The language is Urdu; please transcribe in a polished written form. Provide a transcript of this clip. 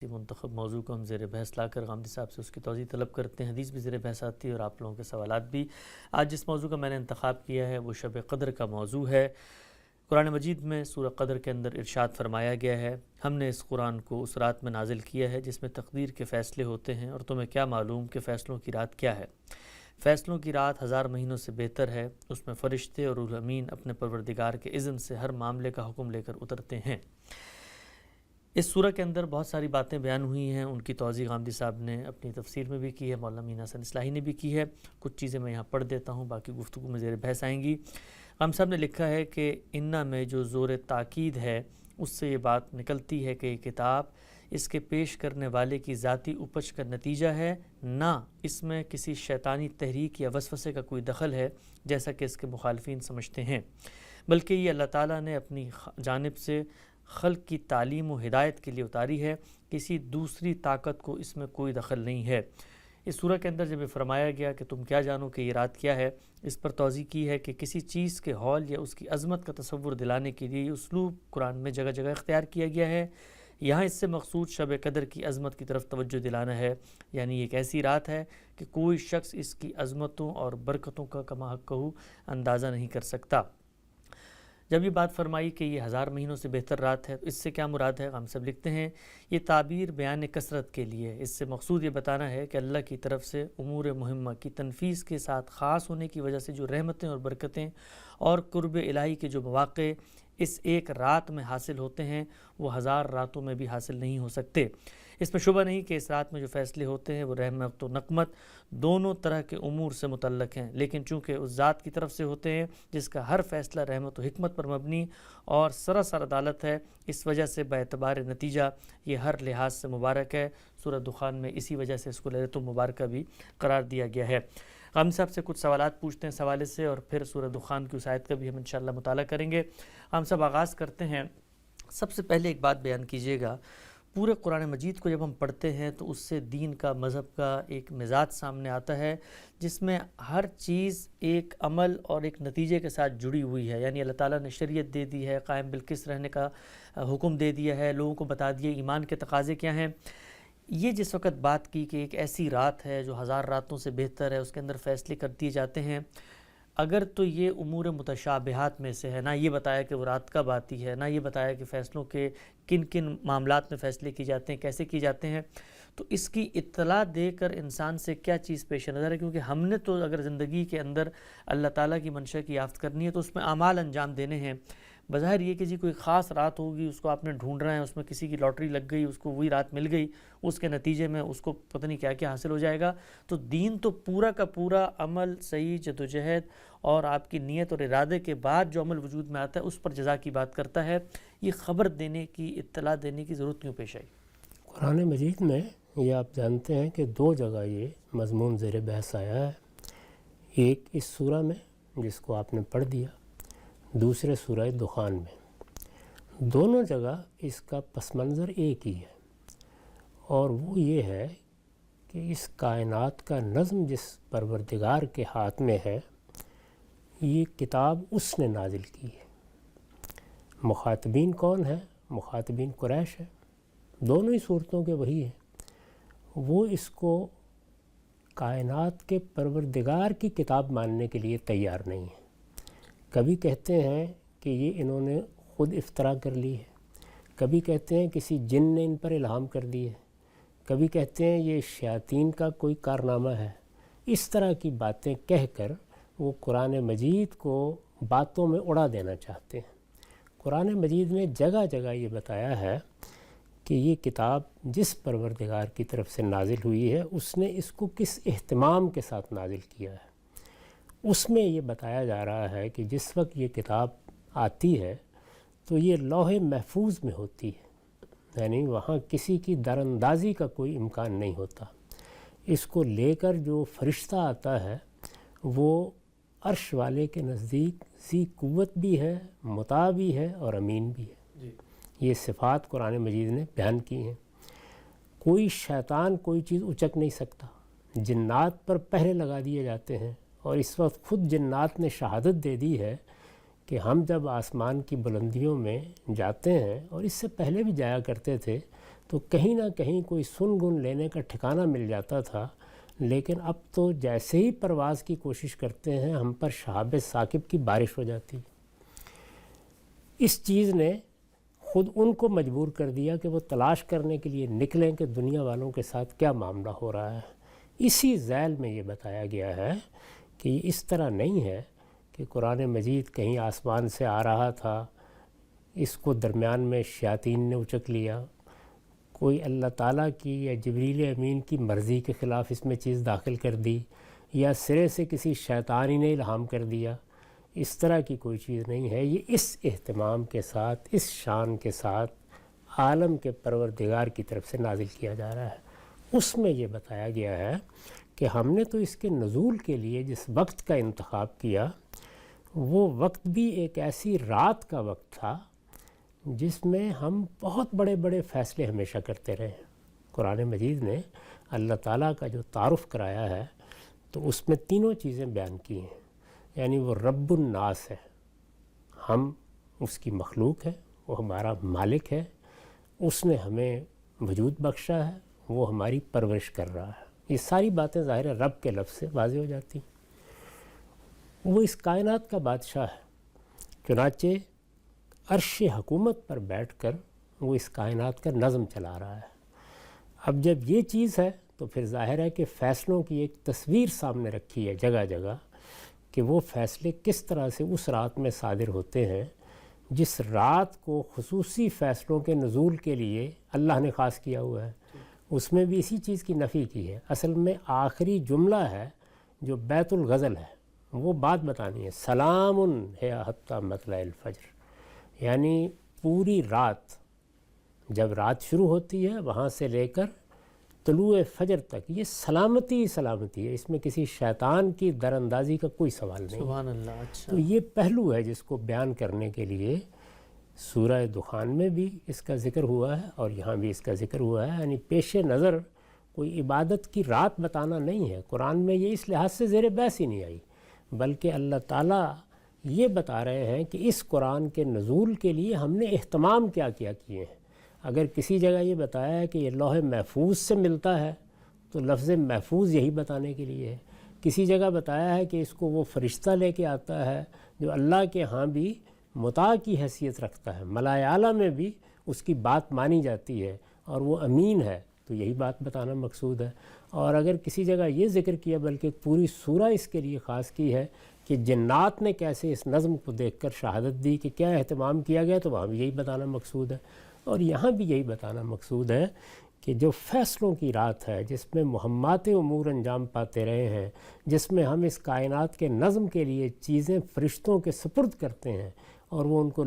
منتخب موضوع کو ہم زیر بحث لا کر غامدی صاحب سے اس کی توضیح طلب کرتے ہیں. حدیث بھی زیر بحث آتی ہے اور آپ لوگوں کے سوالات بھی. آج جس موضوع کا میں نے انتخاب کیا ہے وہ شب قدر کا موضوع ہے. قرآن مجید میں سورہ قدر کے اندر ارشاد فرمایا گیا ہے، ہم نے اس قرآن کو اس رات میں نازل کیا ہے جس میں تقدیر کے فیصلے ہوتے ہیں، اور تمہیں کیا معلوم کہ فیصلوں کی رات کیا ہے؟ فیصلوں کی رات 1000 مہینوں سے بہتر ہے، اس میں فرشتے اور روح الامین اپنے پروردگار کے اذن سے ہر معاملے کا حکم لے کر اترتے ہیں. اس سورہ کے اندر بہت ساری باتیں بیان ہوئی ہیں، ان کی توضیح غامدی صاحب نے اپنی تفسیر میں بھی کی ہے، مولانا امین حسن اصلاحی نے بھی کی ہے. کچھ چیزیں میں یہاں پڑھ دیتا ہوں، باقی گفتگو میں زیر بحث آئیں گی. غام صاحب نے لکھا ہے کہ انّا میں جو زور تاکید ہے اس سے یہ بات نکلتی ہے کہ یہ کتاب اس کے پیش کرنے والے کی ذاتی اپج کا نتیجہ ہے، نہ اس میں کسی شیطانی تحریک یا وسوسے کا کوئی دخل ہے جیسا کہ اس کے مخالفین سمجھتے ہیں، بلکہ یہ اللہ تعالیٰ نے اپنی جانب سے خلق کی تعلیم و ہدایت کے لیے اتاری ہے، کسی دوسری طاقت کو اس میں کوئی دخل نہیں ہے. اس سورہ کے اندر جب یہ فرمایا گیا کہ تم کیا جانو کہ یہ رات کیا ہے، اس پر توضیح کی ہے کہ کسی چیز کے ہول یا اس کی عظمت کا تصور دلانے کے لیے یہ اسلوب قرآن میں جگہ جگہ اختیار کیا گیا ہے. یہاں اس سے مقصود شب قدر کی عظمت کی طرف توجہ دلانا ہے، یعنی یہ ایک ایسی رات ہے کہ کوئی شخص اس کی عظمتوں اور برکتوں کا کما حق کہو اندازہ نہیں کر سکتا. جب یہ بات فرمائی کہ یہ 1000 مہینوں سے بہتر رات ہے تو اس سے کیا مراد ہے؟ ہم سب لکھتے ہیں یہ تعبیر بیان کثرت کے لیے، اس سے مقصود یہ بتانا ہے کہ اللہ کی طرف سے امور مہمہ کی تنفیذ کے ساتھ خاص ہونے کی وجہ سے جو رحمتیں اور برکتیں اور قرب الہی کے جو مواقع اس ایک رات میں حاصل ہوتے ہیں وہ 1000 راتوں میں بھی حاصل نہیں ہو سکتے. اس میں شبہ نہیں کہ اس رات میں جو فیصلے ہوتے ہیں وہ رحمت و نقمت دونوں طرح کے امور سے متعلق ہیں، لیکن چونکہ اس ذات کی طرف سے ہوتے ہیں جس کا ہر فیصلہ رحمت و حکمت پر مبنی اور سراسر عدالت ہے، اس وجہ سے باعتبار نتیجہ یہ ہر لحاظ سے مبارک ہے. سورہ دخان میں اسی وجہ سے اس کو لیلۃ المبارکہ بھی قرار دیا گیا ہے. غام صاحب سے کچھ سوالات پوچھتے ہیں اس حوالے سے، اور پھر سورہ دخان کی اس آیت کا بھی ہم انشاءاللہ مطالعہ کریں گے. غام صاحب آغاز کرتے ہیں. سب سے پہلے ایک بات بیان کیجیے گا، پورے قرآن مجید کو جب ہم پڑھتے ہیں تو اس سے دین کا، مذہب کا ایک مزاج سامنے آتا ہے جس میں ہر چیز ایک عمل اور ایک نتیجے کے ساتھ جڑی ہوئی ہے. یعنی اللہ تعالیٰ نے شریعت دے دی ہے، قائم بالقسط رہنے کا حکم دے دیا ہے، لوگوں کو بتا دیا ایمان کے تقاضے کیا ہیں. یہ جس وقت بات کی کہ ایک ایسی رات ہے جو 1000 راتوں سے بہتر ہے، اس کے اندر فیصلے کر دیے جاتے ہیں، اگر تو یہ امور متشابہات میں سے ہے، نہ یہ بتایا کہ وہ رات کب آتی ہے، نہ یہ بتایا کہ فیصلوں کے کن کن معاملات میں فیصلے کی جاتے ہیں، کیسے کی جاتے ہیں، تو اس کی اطلاع دے کر انسان سے کیا چیز پیش نظر ہے؟ کیونکہ ہم نے تو اگر زندگی کے اندر اللہ تعالیٰ کی منشا کی یافت کرنی ہے تو اس میں اعمال انجام دینے ہیں. بظاہر یہ کہ جی کوئی خاص رات ہوگی، اس کو آپ نے ڈھونڈ رہے ہیں، اس میں کسی کی لاٹری لگ گئی، اس کو وہی رات مل گئی، اس کے نتیجے میں اس کو پتہ نہیں کیا کیا حاصل ہو جائے گا. تو دین تو پورا کا پورا عمل، صحیح جدوجہد اور آپ کی نیت اور ارادے کے بعد جو عمل وجود میں آتا ہے اس پر جزا کی بات کرتا ہے. یہ خبر دینے کی، اطلاع دینے کی ضرورت کیوں پیش آئی؟ قرآن مجید میں یہ آپ جانتے ہیں کہ 2 جگہ یہ مضمون زیر بحث آیا ہے. ایک اس سورہ میں جس کو آپ نے پڑھ دیا، دوسرے سورہ دخان میں. دونوں جگہ اس کا پس منظر ایک ہی ہے، اور وہ یہ ہے کہ اس کائنات کا نظم جس پروردگار کے ہاتھ میں ہے، یہ کتاب اس نے نازل کی ہے. مخاطبین کون ہیں؟ مخاطبین قریش ہے، دونوں ہی صورتوں کے وہی ہیں. وہ اس کو کائنات کے پروردگار کی کتاب ماننے کے لیے تیار نہیں ہیں. کبھی کہتے ہیں کہ یہ انہوں نے خود افترا کر لی ہے، کبھی کہتے ہیں کسی جن نے ان پر الہام کر دی ہے، کبھی کہتے ہیں یہ شیاطین کا کوئی کارنامہ ہے. اس طرح کی باتیں کہہ کر وہ قرآن مجید کو باتوں میں اڑا دینا چاہتے ہیں. قرآن مجید نے جگہ جگہ یہ بتایا ہے کہ یہ کتاب جس پروردگار کی طرف سے نازل ہوئی ہے اس نے اس کو کس اہتمام کے ساتھ نازل کیا ہے. اس میں یہ بتایا جا رہا ہے کہ جس وقت یہ کتاب آتی ہے تو یہ لوح محفوظ میں ہوتی ہے، یعنی وہاں کسی کی دراندازی کا کوئی امکان نہیں ہوتا. اس کو لے کر جو فرشتہ آتا ہے وہ عرش والے کے نزدیک ذی قوت بھی ہے، مطاع بھی ہے اور امین بھی ہے. یہ صفات قرآن مجید نے بیان کی ہیں. کوئی شیطان کوئی چیز اچک نہیں سکتا. جنات پر پہرے لگا دیے جاتے ہیں، اور اس وقت خود جنات نے شہادت دے دی ہے کہ ہم جب آسمان کی بلندیوں میں جاتے ہیں، اور اس سے پہلے بھی جایا کرتے تھے، تو کہیں نہ کہیں کوئی سن گن لینے کا ٹھکانہ مل جاتا تھا، لیکن اب تو جیسے ہی پرواز کی کوشش کرتے ہیں ہم پر شہاب ثاقب کی بارش ہو جاتی۔ اس چیز نے خود ان کو مجبور کر دیا کہ وہ تلاش کرنے کے لیے نکلیں کہ دنیا والوں کے ساتھ کیا معاملہ ہو رہا ہے۔ اسی ذیل میں یہ بتایا گیا ہے کہ یہ اس طرح نہیں ہے کہ قرآن مجید کہیں آسمان سے آ رہا تھا، اس کو درمیان میں شیاطین نے اچک لیا، کوئی اللہ تعالیٰ کی یا جبریل امین کی مرضی کے خلاف اس میں چیز داخل کر دی، یا سرے سے کسی شیطانی نے الہام کر دیا۔ اس طرح کی کوئی چیز نہیں ہے، یہ اس اہتمام کے ساتھ، اس شان کے ساتھ عالم کے پروردگار کی طرف سے نازل کیا جا رہا ہے۔ اس میں یہ بتایا گیا ہے کہ ہم نے تو اس کے نزول کے لیے جس وقت کا انتخاب کیا وہ وقت بھی ایک ایسی رات کا وقت تھا جس میں ہم بہت بڑے بڑے فیصلے ہمیشہ کرتے رہے ہیں۔ قرآن مجید نے اللہ تعالیٰ کا جو تعارف کرایا ہے تو اس میں تینوں چیزیں بیان کی ہیں، یعنی وہ رب الناس ہے، ہم اس کی مخلوق ہے، وہ ہمارا مالک ہے، اس نے ہمیں وجود بخشا ہے، وہ ہماری پرورش کر رہا ہے۔ یہ ساری باتیں ظاہر ہے رب کے لفظ سے واضح ہو جاتی ہیں۔ وہ اس کائنات کا بادشاہ ہے، چنانچہ عرش حکومت پر بیٹھ کر وہ اس کائنات کا نظم چلا رہا ہے۔ اب جب یہ چیز ہے تو پھر ظاہر ہے کہ فیصلوں کی ایک تصویر سامنے رکھی ہے جگہ جگہ کہ وہ فیصلے کس طرح سے اس رات میں صادر ہوتے ہیں جس رات کو خصوصی فیصلوں کے نزول کے لیے اللہ نے خاص کیا ہوا ہے۔ اس میں بھی اسی چیز کی نفی کی ہے۔ اصل میں آخری جملہ ہے جو بیت الغزل ہے، وہ بات بتانی ہے، سلام ہے حتی مطلع الفجر، یعنی پوری رات، جب رات شروع ہوتی ہے وہاں سے لے کر طلوع فجر تک یہ سلامتی سلامتی ہے، اس میں کسی شیطان کی در اندازی کا کوئی سوال نہیں۔ سبحان اللہ۔ اچھا، تو یہ پہلو ہے جس کو بیان کرنے کے لیے سورہ دخان میں بھی اس کا ذکر ہوا ہے اور یہاں بھی اس کا ذکر ہوا ہے، یعنی پیش نظر کوئی عبادت کی رات بتانا نہیں ہے۔ قرآن میں یہ اس لحاظ سے زیر بحث ہی نہیں آئی، بلکہ اللہ تعالیٰ یہ بتا رہے ہیں کہ اس قرآن کے نزول کے لیے ہم نے اہتمام کیا کیا کیے ہیں۔ اگر کسی جگہ یہ بتایا ہے کہ یہ لوح محفوظ سے ملتا ہے تو لفظ محفوظ یہی بتانے کے لیے ہے۔ کسی جگہ بتایا ہے کہ اس کو وہ فرشتہ لے کے آتا ہے جو اللہ کے ہاں بھی مطاع کی حیثیت رکھتا ہے، ملائے اعلیٰ میں بھی اس کی بات مانی جاتی ہے اور وہ امین ہے، تو یہی بات بتانا مقصود ہے۔ اور اگر کسی جگہ یہ ذکر کیا، بلکہ پوری سورہ اس کے لیے خاص کی ہے کہ جنات نے کیسے اس نظم کو دیکھ کر شہادت دی کہ کیا اہتمام کیا گیا، تو وہاں بھی یہی بتانا مقصود ہے۔ اور یہاں بھی یہی بتانا مقصود ہے کہ جو فیصلوں کی رات ہے، جس میں مہمات امور انجام پاتے رہے ہیں، جس میں ہم اس کائنات کے نظم کے لیے چیزیں فرشتوں کے سپرد کرتے ہیں اور وہ ان کو